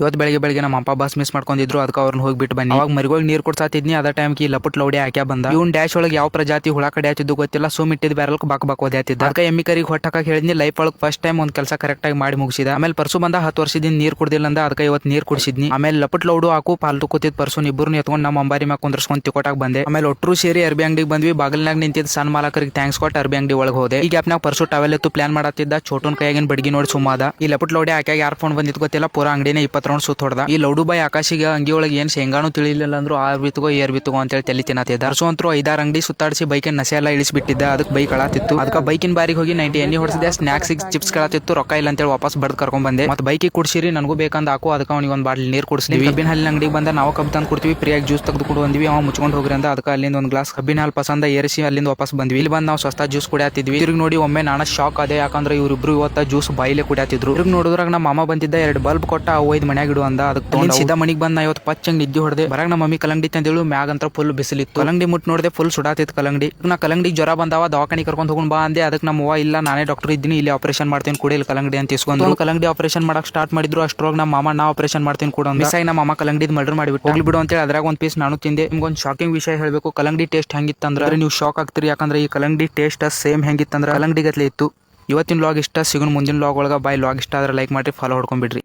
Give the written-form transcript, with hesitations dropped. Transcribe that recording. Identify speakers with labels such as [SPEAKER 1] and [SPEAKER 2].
[SPEAKER 1] ಇವತ್ತು ಬೆಳಿಗ್ಗೆ ನಮ್ಮ ಅಪ್ಪ ಬಸ್ ಮಿಸ್ ಮಾಡ್ಕೊಂಡಿದ್ರು, ಅದಕ್ಕೆ ಅವ್ರನ್ನ ಹೋಗಿ ಬಿಟ್ಟು ಬನ್ನಿ. ಅವಾಗ ಮರಿಗೋಗಿ ನೀರು ಕೊಡ್ಸಾತಿದ್ನಿ. ಅದ ಟೈಮ್ಗೆ ಲಪಟ್ ಲೌಡಿ ಹಾಕ್ಯಾ ಬಂದ. ಇವ್ನ ಡ್ಯಾಶ್ ಒಳಗೆ ಯಾವ ಪ್ರಜಾತಿ ಹುಳ ಕಡೆ ಆತಿದ್ದು ಗೊತ್ತಿಲ್ಲ, ಸುಮ್ ಇಟ್ಟಿದ್ ಬ್ಯಾರಲ್ಕ್ ಬಾಕ್ ಓದ್ಯಾತಿದ್ದ. ಅದಕ್ಕೆ ಎಮ್ಮಿ ಕರಿಗೆ ಹೊಟ್ಟ ಹಾಕಕ್ ಹೇಳಿದ್ನಿ. ಲೈಫ್ ಒಳಗೆ ಫಸ್ಟ್ ಟೈಮ್ ಒಂದ್ ಕೆಲಸ ಕರೆಕ್ಟ್ ಆಗಿ ಮಾಡಿ ಮುಗಿಸಿದ. ಆಮೇಲೆ ಪರ್ಸು ಬಂದ 10 ವರ್ಷದಿಂದ ನೀರ್ ಕುಡ್ದಿಲ್ಲ ಅಂದ, ಅದಕ್ಕೆ ಇವತ್ತು ನೀರ್ ಕುಡಿಸಿದ್ನಿ. ಆಮೇಲೆ ಲಪಟ್ ಲೌಡು ಹಾಕು ಪಾಲ್ತು ಕೂತಿದ್ ಪರ್ಸು ಇಬ್ಬರು ಎತ್ಕೊಂಡು ನಮ್ಮ ಅಂಬಾರಿ ಮ್ಯಾಗ ಕುಂದ್ರಸ್ಕೊಂಡ್ ತಿಕೋಟಾಕ್ ಬಂದೆ. ಆಮೇಲೆ ಒಟ್ಟರು ಸೇರಿ ಅರ್ಬಿ ಅಂಗಡಿಗೆ ಬಂದ್ವಿ. ಬಾಗಿಲ್ನಾಗ ನಿಂತಿದ್ದ ಸಣ್ಣ ಮಾಲಕರಿಗೆ ಥ್ಯಾಂಕ್ಸ್ ಕೊಟ್ಟು ಅರ್ಬಿ ಅಂಗಡಿ ಒಳಗೆ ಹೋದೆ. ಈ ಗ್ಯಾಪ್ನಾಗ ಪರ್ಸು ಟವೆಲ್ ಎತ್ತು ಪ್ಲಾನ್ ಮಾಡತ್ತಿದ್ದ. ಛೋಟುನ್ ಕೈಯಾಗಿನ ಬಡ್ಗಿ ನೋಡಿ ಸುಮ್ಮಾದ. ಈ ಲಪಟ್ ಲೌಡಿ ಹಾಕ್ಯಾಗ ಯಾರ್ ಫೋನ್ ಬಂದಿದ್ ಗೊತ್ತಿಲ್ಲ, ಪೂರಾ ಅಂಗಡಿನೇ 20 ರೌಂಡ್ ಸುತ್ತ ಹೊಡ್ದ. ಈ ಲೌಡು ಬಾಯ್ ಆಕಾಶಿಗೆ ಅಂಗಿ ಒಳಗೆ ಏನ್ ಶೇಂಗಾನು ತಿಳಿಲಿಲ್ಲ ಅಂದ್ರು ಆರ್ ಬಿತ್ತಗೋ ಏರ್ ಬಿತ್ತಗೋ ಅಂತೇಳಿ ತಲೆ ತಿನ್ನತ್ತಿದ್ದ. ಪರ್ಸು ಅಂತೂ 5-6 ಅಂಗಡಿ ಸುತ್ತಾಡಿಸಿ ಬೈಕಿನ ನಸೆ ಎಲ್ಲ ಇಳಿಸ್ಬಿಟ್ಟಿದ್ದ. ಅದಕ್ಕೆ ಬೈಕ್ ಕಳಾತಿತ್ತು. ಅದಕ್ಕೆ ಬೈಕಿನ ಬಾರಿಗೆ ಹೋಗಿ 90 ಎಣ್ಣೆ ಹೊಡಿಸಿದೆ. ಸ್ನಾಕ್ಸ್ ಚಿಪ್ಸ್ ಕಳಾತಿತ್ತು, ರೊಕ್ಕ ಇಲ್ಲ ಅಂತೇಳಿ ವಾಪಸ್ ಬಡ್ದು ಕರ್ಕೊಂಡ್ ಬಂದೆ. ಮತ್ತೆ ಬೈಕಿಗೆ ಕುಡ್ಸಿರಿ ನನಗೂ ಬೇಕಂದ ಹಾಕು, ಅದಕ್ಕೆ ಅವ್ನಿಗೆ ಒಂದು ಬಾಟ್ಲಿ ನೀರು ಕುಡಿಸ್ತೀವಿ. ಕಬ್ಬಿನ ಹಾಲಿನ ಅಂಗಡಿಗೆ ಬಂದ ನಾವು ಕಬ್ಬು ತಂದು ಕೊಡ್ತೀವಿ, ಫ್ರೀಯಾಗಿ ಜ್ಯೂಸ್ ತೆಗೆದು ಕೊಡು ಅಂದ್ವಿ. ಅವ ಮುಚ್ಕೊಂಡು ಹೋಗ್ರಿ ಅಂತ ಅದಕ್ಕೆ ಅಲ್ಲಿಂದ ಒಂದು ಗ್ಲಾಸ್ ಕಬ್ಬಿನ ಹಾಲು ಪಸಂದ ಏರಿಸಿ ಅಲ್ಲಿಂದ ವಾಪಸ್ ಬಂದ್ವಿ. ಇಲ್ಲಿ ಬಂದು ನಾವು ಸ್ವಸ್ಥ ಜ್ಯೂಸ್ ಕುಡಿಯಾತಿದ್ವಿ. ತಿರುಗಿ ನೋಡಿ ಒಮ್ಮೆ ನಾನು ಶಾಕ್ ಅದೇ, ಯಾಕಂದ್ರೆ ಇವರಿಬ್ರು ಇವತ್ತ ಜ್ಯೂಸ್ ಬಾಯಿಲೆ ಕುಡಿಯಾತಿದ್ರು. ತಿರುಗಿ ನೋಡಿದ್ರಾಗ ನಮ್ಮ ಮಾಮ ಬಂದಿದ್ದ, 2 ಬಲ್ಬ್ ಕೊಟ್ಟ ಅವು 5 ಮನ್ಯಾಗ ಇಡು ಅಂದ. ಅದಕ್ಕೆ ಸೀದಾ ಮನಿಗೆ ಬಂದ. ಇವತ್ತು ಪಚ್ಚಂಗ್ ನಿದ್ದೆ ಹೊಡೆದೆ. ಬರಾಗ ನಮ್ಮ ಮಮ್ಮಿ ಕಲಂಗಡಿ ತಂದೇಳು, ಮ್ಯಾಗ ಅಂತ ಫುಲ್ ಬಿಸಿಲಿತ್ತು. ಕಲಂಗಡಿ ಮುಟ್ ನೋಡಿದೆ, ಫುಲ್ ಸುಡಾತಿತ್ತು ಕಲಂಗಡಿ. ನಾ ಕಲಂಗಡಿ ಜ್ವರ ಬಂದಾವ, ದವಾಖಾನಿ ಕರ್ಕೊಂಡು ಹೋಗೋಣ ಬಾ ಅಂದೆ. ಅದಕ್ಕೆ ನಮ್ಮ ಅವ್ವ ಇಲ್ಲ ನಾನೇ ಡಾಕ್ಟರ್ ಇದ್ದೀನಿ, ಇಲ್ಲಿ ಆಪರೇಷನ್ ಮಾಡ್ತೀನಿ ಕೂಡ, ಇಲ್ಲಿ ಕಲಂಗಡಿ ಅಂತ ಇಸ್ಕೊಂಡು ಕಲಂಗಡಿ ಆಪರೇಷನ್ ಮಾಡಕ್ ಸ್ಟಾರ್ಟ್ ಮಾಡಿದ್ರು. ಅಷ್ಟ್ರೊಳಗೆ ನಮ್ಮ ಮಾಮ ನಾ ಆಪರೇಷನ್ ಮಾಡ್ತೀನಿ ಕೂಡ ಮಿಸ್ ಆಗಿ ನಮ್ಮ ಮಾಮ ಕಲಂಗಡಿ ಮರ್ಡರ್ ಮಾಡಿಬಿಟ್ಟು ಹೋಗ್ಲಿ ಬಿಡು ಅಂತೇಳಿ ಅದ್ರಾಗ ಒಂದು ಪೀಸ್ ನಾನು ತಿಂದೆ. ನಿಮ್ಗೊಂದು ಶಾಕಿಂಗ್ ವಿಷಯ ಹೇಳಬೇಕು. ಕಲಂಗಡಿ ಟೇಸ್ಟ್ ಹೆಂಗಿತ್ತಂದ್ರೆ ನೀವು ಶಾಕ್ ಆಗ್ತೀರಿ, ಯಾಕಂದ್ರೆ ಈ ಕಲಂಗಡಿ ಟೇಸ್ಟ್ ಸೇಮ್ ಹೆಂಗಿತ್ತಂದ್ರೆ ಕಲಂಗಡಿ ಗತ್ಲೆ ಇತ್ತು. ಇವತ್ತಿನ ಲಾಗ್ ಇಷ್ಟ, ಸಿಗೋಣ ಮುಂದಿನ ಲಾಗ್ ಒಳಗೆ. ಬಾಯ್. ಲಾಗ್ ಇಷ್ಟ ಆದ್ರೆ ಲೈಕ್ ಮಾಡಿ, ಫಾಲೋ ಹೊಡ್ಕೊಂಡ್ಬಿಡ್ರಿ.